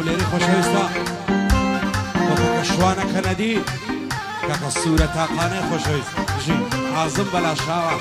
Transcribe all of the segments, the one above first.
هەولێری خۆشەویستە بۆ کەکە شوانەکە نەدی کەکە سوورە تاقانەی خۆشەویست ژین عازم بەلا شاوە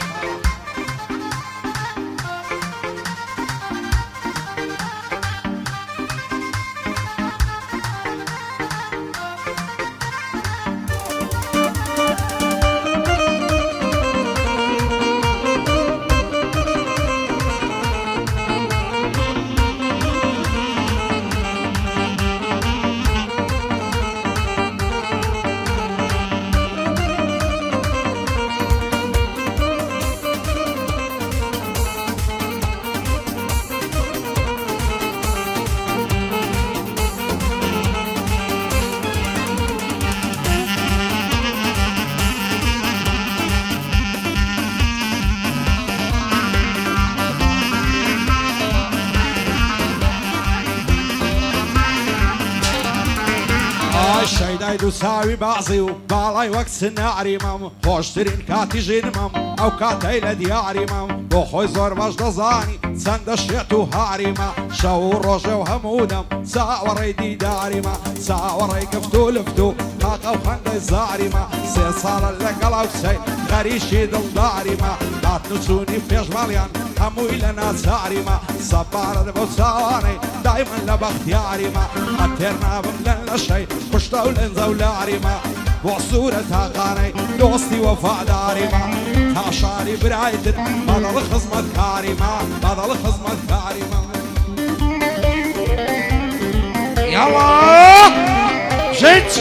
شەیدای دوو ساوی بازی و باڵای وەک سناری مام خۆشترین کاتی ژینمم ئەو کاتەی لە دیاری مام بۆ خۆی زۆر باش دەزانی چەندە شێت و هاریمە شەو و ڕۆژێ و هەموودەم چاوەڕێی دیداریمە چاوەڕێی گفت و لفت و تاقە و خەندەی زاریمە سێ ساڵە لەگەڵا وچەی خەریشی دڵداریمە هاتن و چوونی پێشمەڵیان هەمووی لە ناچاریمە سەپارەت بۆ چاوانەی دایمەن لە بەختیاریمە هەتێر نابم لە لەشەی کوشتە و لەنجە و لاریمە بۆ سوورە تاقانەی دۆستی وەفاداریمە تا شاری برایتر بەدڵ خزمەتکاریمە بەدڵ خزمەتکاریمە یاڵا ژیت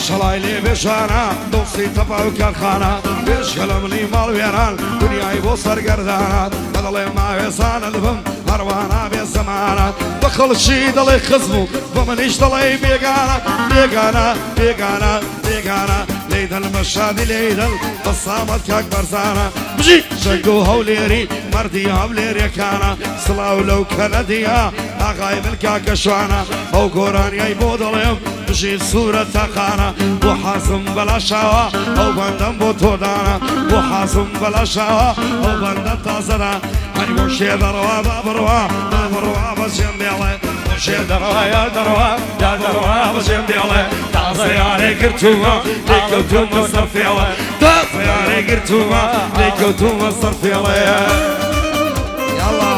شەڵای لێ بێژانە دۆستی تەپا و کارخانە بێژگەلە منی ماڵ وێران دنیای بۆ سەرگەردانات بەدەڵێ ماوێزانە دبم هەروانە بێ زەمانات بە خەڵکی دەڵێ خزم و بە منیش دەڵێ بێگانە بێگانە بێگانە بێگانە لەیدەن بە شادی لەیدەن بە سامەت کاک بەرزانە بژی شەنگ و هەولێری مەردی هەولێریەکانە سڵاو لەو کەنەدیە ئاغای من کاکە شوانە ئەو گۆرانیای بۆ دەڵێم بژی سوورە تاقانە بۆ حازم بەلا شاوە ئەو بەندەم بۆ تۆدانە بۆ حازم بەلا شاوە ئەو بەندە تازەدا هەنی بۆ شێ دەڕەوە با بڕوا با بڕوا بەجێم دێڵێ بۆ شێ دەڕەوە یا دەڕەوە یا دەڕەوە بەجێم دێڵێ تازە یارێ گرتووە لێکەوتوومە سەر فێڵێ تازە یارێ گرتووە لێکەوتوومە سەر فێڵێ یاڵا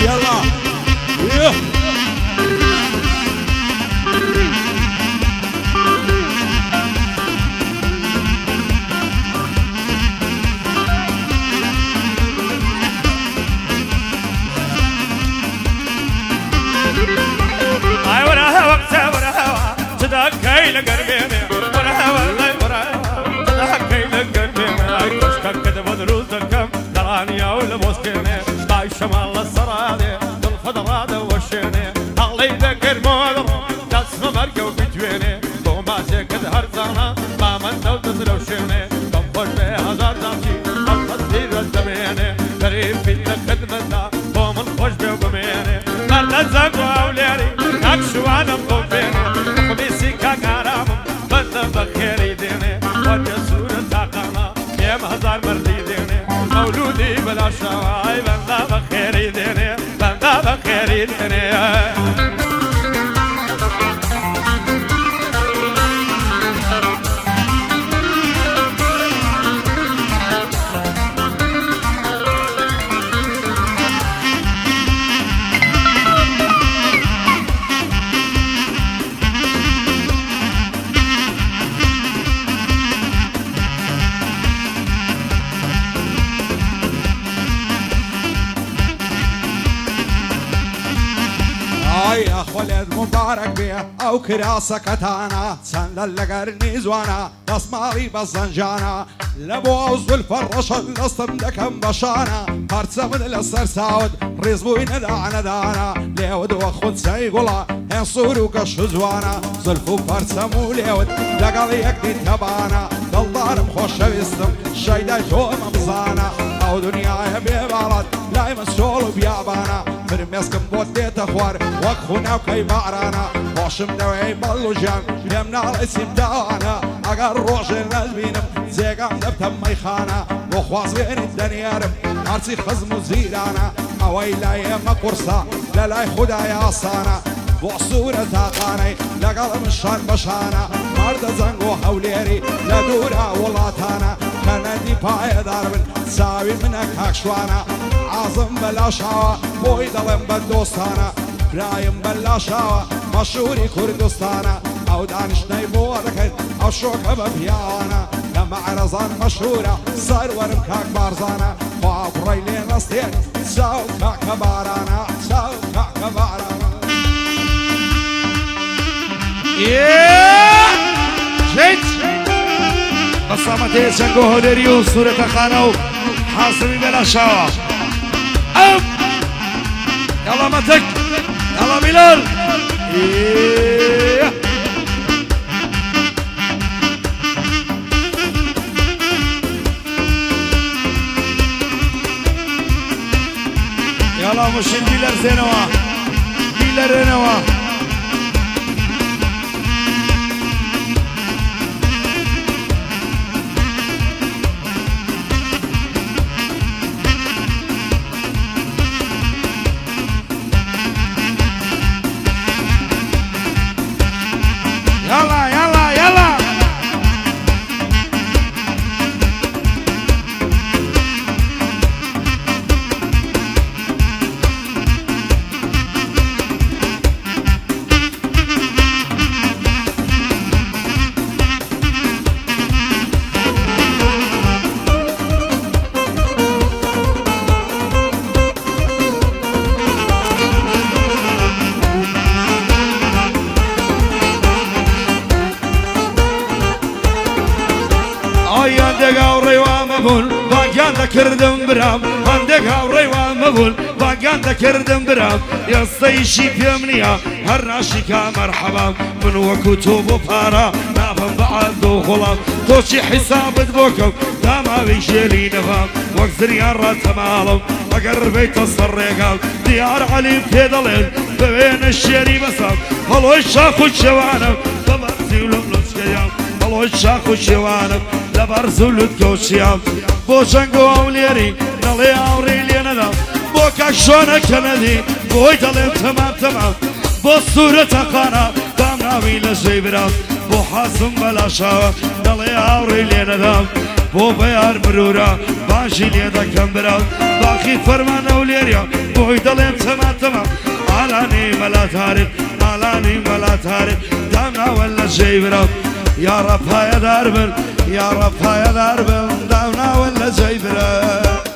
يلا ورا وقتها ورا تدقي لقلبي ورا ورا تدقي لقلبي كشكك كذب دروزكم درانيا ولا موسكيني باي شمال السرادي بالفضرادة والشيني الله يذكر مودر تسمى مركة وبتويني وما زيكد هرزانا ما من دو تسلو شيني كمفوش بهزار دامشي أفضل دير الزميني قريب في الخدمة ومن خوش بيوقميني مالزاق وأوليري نكشوانا مقوفيني خميسي كاكارام بنا بخيري ديني وجه سورة تاقانا يم هزار مردي ديني مولودي بلا شواي بنا بخيري ديني بنا بخيري ديني يا خولد مبارك بيه او كراسة كتانا سند لقرني زوانا دسمالي بزنجانا لبوز الفرش الاسطم دكم بشانا هرتسا من الاسر ساود رزبوي ندانا دانا ليود وخد سيقولا ينصور وقش زوانا زلفو فرسمو ليود لقال يكدي تبانا دلدارم خوش بيستم شايدا جو مبزانا او دنيا بيبارد لا يمسولو بيابانا فرميسكم بودي تخوار وكخونا وكي بعرانا وشم دوي بلوجان يمنا الاسم دانا اگر روشن نزبينم زيقام دبتم ميخانا وخواز بين الدنيارم عرسي خزم وزيرانا اوي لا يما قرصا لا لا خدا يا صانا وصورة تاقاني لقلم الشان بشانا مرد زنقو حوليري لدورا ولاتانا كندي باي داربن ساوي منك هاكشوانا عظم بلا شاوة بوي دلم بدوستانا برايم بلا شاوة مشهوري كردستانا او دانش نيبوركت او شوكة ببيانا لما عرزان مشهورة صار ورم كاك بارزانا خواب ريلي نستين ساو كاك بارانا ساو كاك بارانا جيت بصامتي سنگو هدريو صورة خانو حاصمي بلا شاوة يلا متك يلا بلال يلا مشين بيلر زينوا بيلر رنوا يلا يلا يلا عندك عوري وامبول باقي ذكردم برام عندك عوري وامبول باقي ذكردم برام يا صيشي في منيا هراشي مرحبا من وكتب وبارا نافم بعد وخلاص توشي حساب بوكم داما بيشيلي نفام وقت ريار تمالم اقر بيت الصريقال ديار علي في ظلين بين الشيري مسام هلو الشاخ والشوانم بمرزي ولملوش كيام هلو الشاخ والشوانم لبرزولت كوشيام بوشنگو اوليري نالي اوري ليندا بوكا شونا كندي بوي دلم تمام بو صورة قانا دامنا بيلا جيبرام بو حاسم بلا شاوة نالي اوري ليندا بو بيار مرورا باشي ليدا كمبرام باقي فرمان اوليريا بوي دلم تمام علاني بلا تاريخ علاني بلا تاريخ دامنا ولا جيبرام يا رب هاي دربل يا رب هاي دربل داونا ولا جيبرة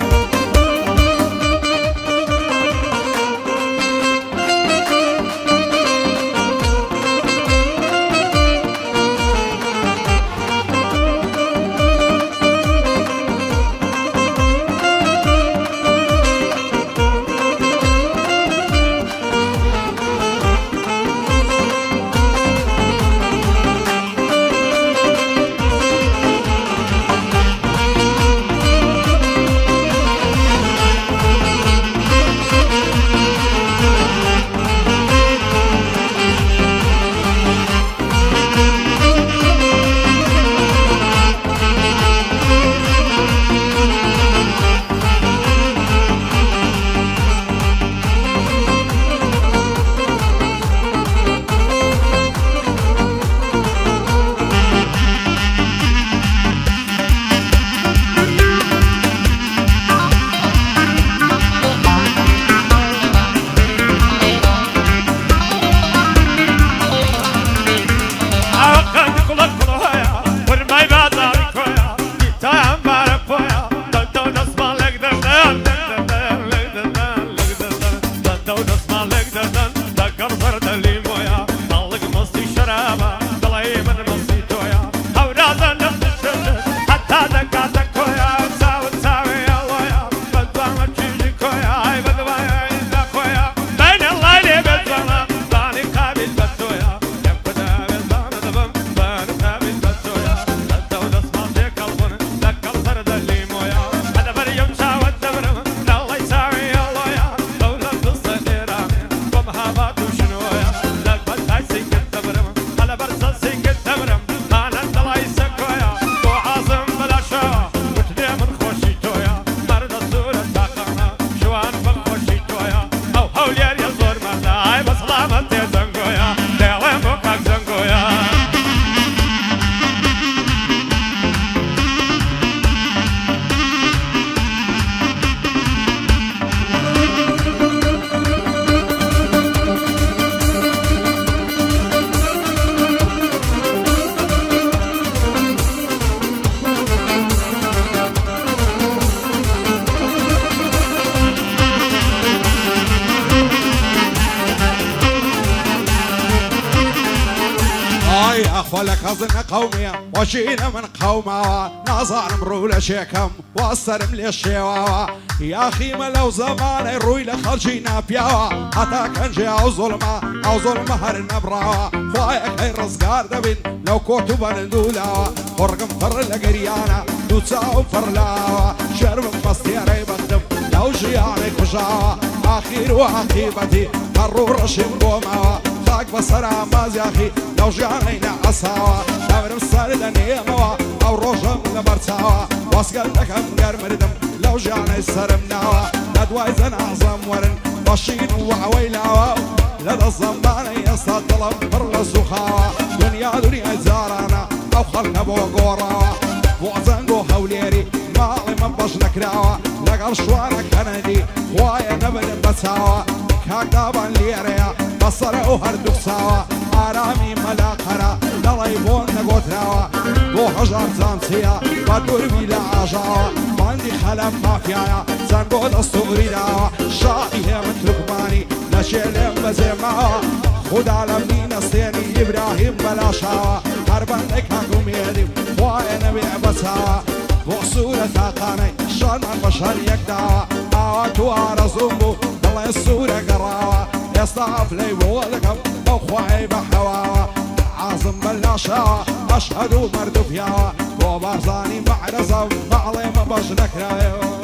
فلك أظن قومي وجينا من قومه نظر مرول شيكم واسترم للشيوا يا أخي ما لو زمان الروي لخرجينا بياوا حتى كان جي أو ظلمة هرنا براوا خوايا خير رزقار دبن لو كوتو بندولا ورقم فر لقريانا دوتساو فرلاوا شرب مستيري بخدم لو جياني كجاوا أخير وعقيبتي مرور رشم قوموا خاك بصرا مازي أخي لو جياني نعصاوا دابر مصاري لنيموا أو روجم لبرتاوا واسقلتك أمقر مردم لو جياني سرمناوا لدواي زن أعظم ورن باشين وعويلاوا لدى الزنبان يستطلب فرل سخاوا دنيا زارانا أو خلنا بوغورا بوزنقو هوليري مالي من باش نكراوا لقل شوانا كندي خوايا نبن بساوا كاك دابان ليريا بصر وهردوك ساوا آرامي ملاقرا للايبون نقوتراوا بو حجر زانسيا بدور بلا عجاوا باندي خلف مافيايا زنقو دستوري داوا شائيه من تركماني لشيلم بزيماوا خود عالمي نستيني إبراهيم بلا شاوا هربان لك هكم يدي خوايا نبي بساوا بوصولة ثاقاني شان من بشر يكداوا آواتو عرزومبو الله الصورة قراوا يصطعف لي بولكم أو خواي بحواوا عاصم بلا شاوا أشهدوا مردو فياوا وبارزاني معرزة معلي ما باش نكراوا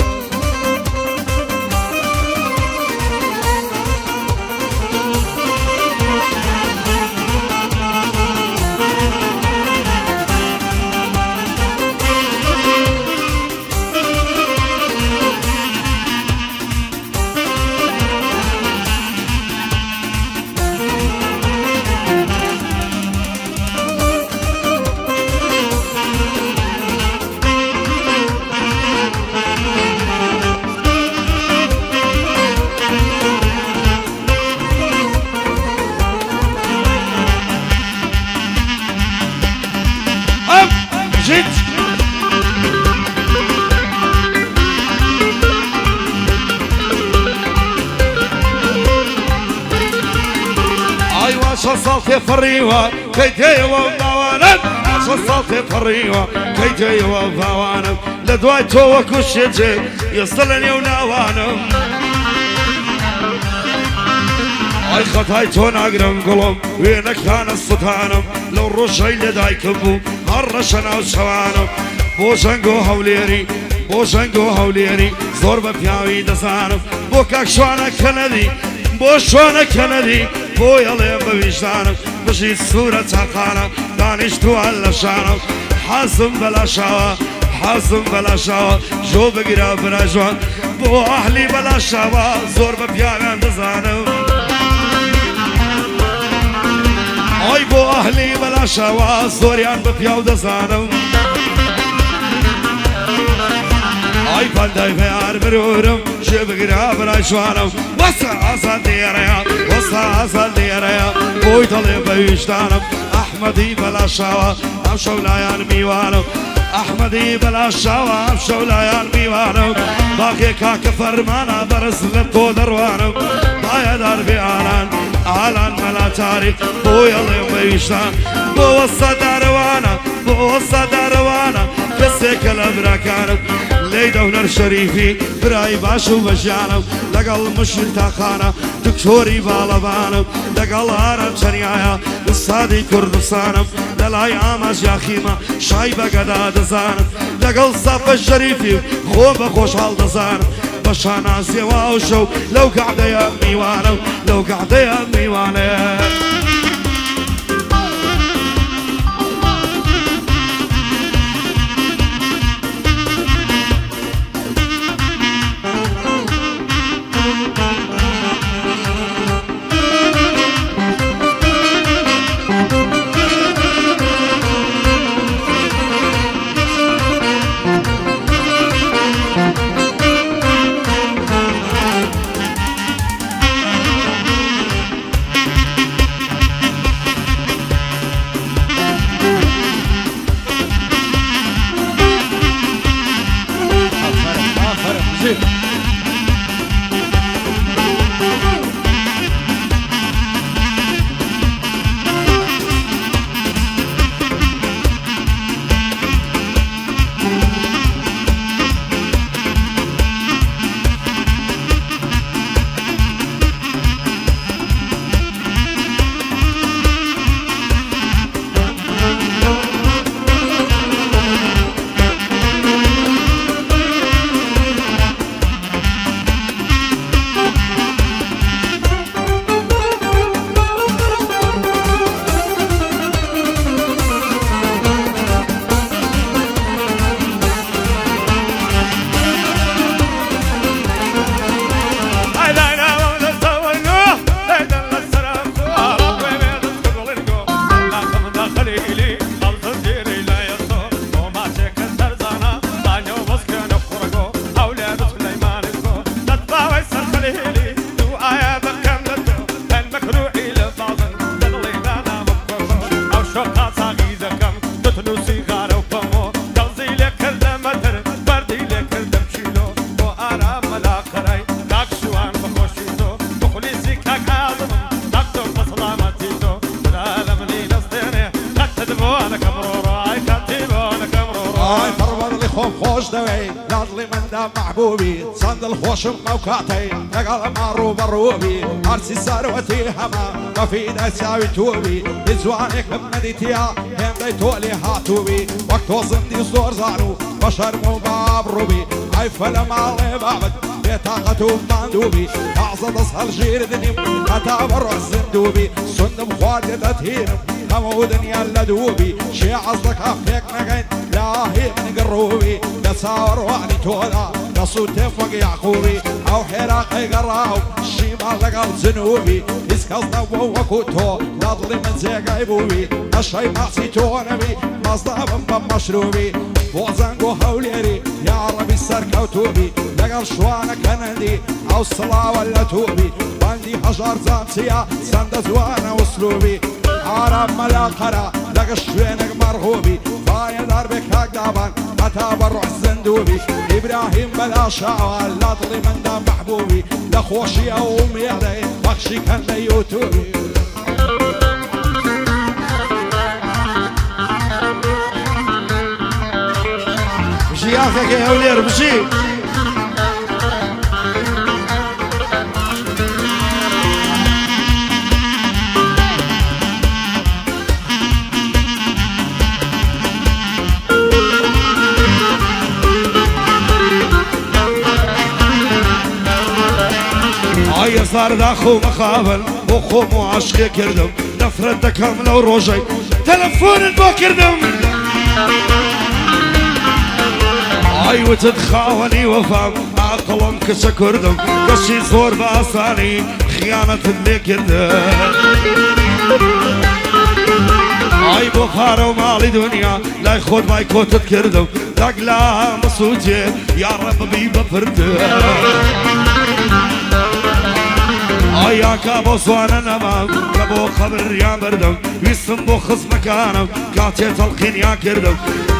جيت ايوا صلتي فريوه كي تيوا ضوانا صلتي فريوه كي تيوا ضوانا لدواي توك وشجي يصلني وناوانا اي خطاي تون اقرم قلم وينك كان السطانم لو الرشاي لدايكبو هرشنا وشوانم بوشنگو هوليري زور بپیاوی دزانم بو کاک شوانا کندی بو شوانا کندی بو یلیم بویجدانم بشید سورة تاقانم دانشتو علشانم حازم بلا شوا جو بگیرا براجوان بو اهلی بلا شوا زور بپیاوی دزانم آی بو اهلی بلا شوا زوریان بپیاو دزانم آی پندای بیار برورم شبگیرا برای شوانم وسا آزال دیریا بوی دلیم بیشتانم احمدی بلا شوا هم شولایان میوانم احمدی بلا شوا هم شولایان میوانم باقی کاک فرمانا برز لبتو دروانم باید در بیانان آلان ملا تاریخ بو یلیم بیشتان بو وسا داروانا کسی کلم راکانم ليدا هنر شريفي براي باشو بجانم لقل مشل تاخانا دكتوري بالبانم لقل هارم شريايا استادي كردستانم للاي آماج يا خيمة شايبة قدا دزانم لقل صف الشريفي خوب خوش حال دزانم بشانا سوا وشو لو قعد يا ميوانم لو قعد يا ميوانم دەوێ لادڵی مندا محبوبی چەند دڵخۆشم مەوکاتەی لەگەڵ ماڕوو بەڕووبی هەرچی سەروەتی هەمە بەفیدە چاوی تووبی هیچ جوانێکم نەدیتیا هێندەی تۆلی هاتووبی وەک تۆ زندی زۆر زان و بە شەرم و بابڕووبی ئای فەلە ماڵێ بابت بێتاقەت و ماندووبی تازە دەست هەڵژیردنیم هەتا بەڕۆ زندووبی سندم خواردێ دەتهێنم هەموو دنیا لە دووبی شێ عەز دەکا پێک نەگەین لاهی من گڕووبی لە چاوەڕوانی تۆدا دەسوو تێف وەک یاعقوبی ئەو حێراقەی گەڕاو شیمال لەگەڵ جنوبی هیچ کەس نەبوو وەکو تۆ دەڵی من جێگای بووبی ئەشەی ماچی تۆ نەبی مەزدابم بە مەشروبی بۆ زەنگ و هەولێری یاڕەبی سەرکەوتوبی لەگەڵ شوانە کەنەندی ئەو سڵاوە لە تووبی باندی هەژار جانچیە چەندە جوانە وسلوبی ئارام مەلاقەرە لەگە شوێنێک مەرغوبی پایەدار بێ کاک دابان هەتا بەڕۆح زندوبی ئیبراهیم بەلاشاوە لە دڵی مندا مەحبوبی لە خۆشی ئەو مێڵەی بەخشی کەن لە یوتوبی بژی یاخەکەی هەولێر بژی ئای ئێستا خۆمە خاوەن بۆ خۆم و عاشقێ کردم نەفرەت دەکەم لەو ڕۆژەی تەلەفۆنت بۆ کردم ئای وتت خاوەنی وەفام عاقڵم کچە کوردم دەشی زۆر بە ئاسانی خیانەتت لێ کردم ئای بۆ پارە و ماڵی دنیا لای خۆت بای کۆتت کردم دەگلا مەسووتێ یاڕە ببی بەپردە ئایاکە بۆ سوانە نەمام کە بۆ خەبریان بردم ویستم بۆ خزمەکانم کاتێ تەڵقینیان کردم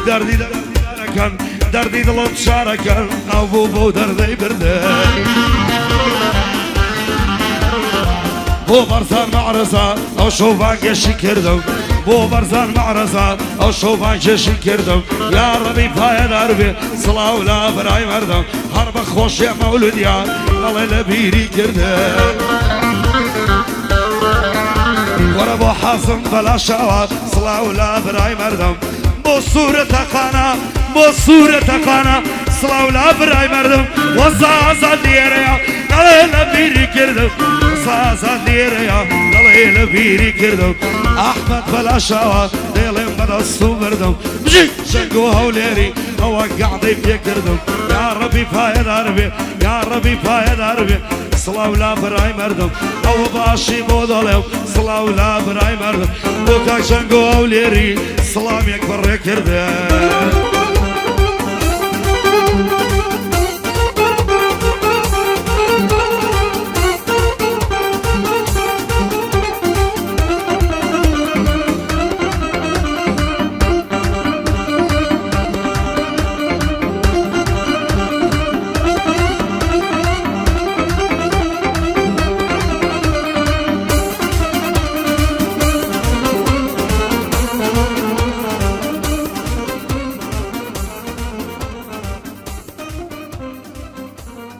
دەردی دەرەکەن دەردی دڵم شارەکەن ئەو بوو بۆ دەردەی بردن بۆ بەرزان مەعرەزە ئەو شەوبانگێشی کردم بۆ بەرزان مەعرەزە ئەو شەوبانگێشی کردم یا ڕەبی پایەدار بێ سڵاو لا بەرای مەردم هەر بە خۆشیە مەولودیان دەڵێ لە بیری کردن وەرە بۆ حەزم بەلاشاوە سڵاو لا بەرای مەردم بۆ سوورەتەقانە بۆ سوورەتەقانە سڵاو لا بەرای مەردم وەزازە دێرەیە دەڵێ لە بیری کردم وەزازە دێرەیە دەڵێ لە بیری کردم ئەحمەد بەلاشاوە دێڵێم بەدەست و بردم بژی شەنگ و هەولێری ئەوە گەعدەی پێ کردم یا ڕەبی پایەدار بێ یا ڕەبی پایەدار بێ سڵاو لا بەرای مەردم ئەوە باشی بۆ دەڵێم سڵاو لا بەرای مەردم بۆ کاک شەنگ و هەولێری سڵامێک بەڕێ کردم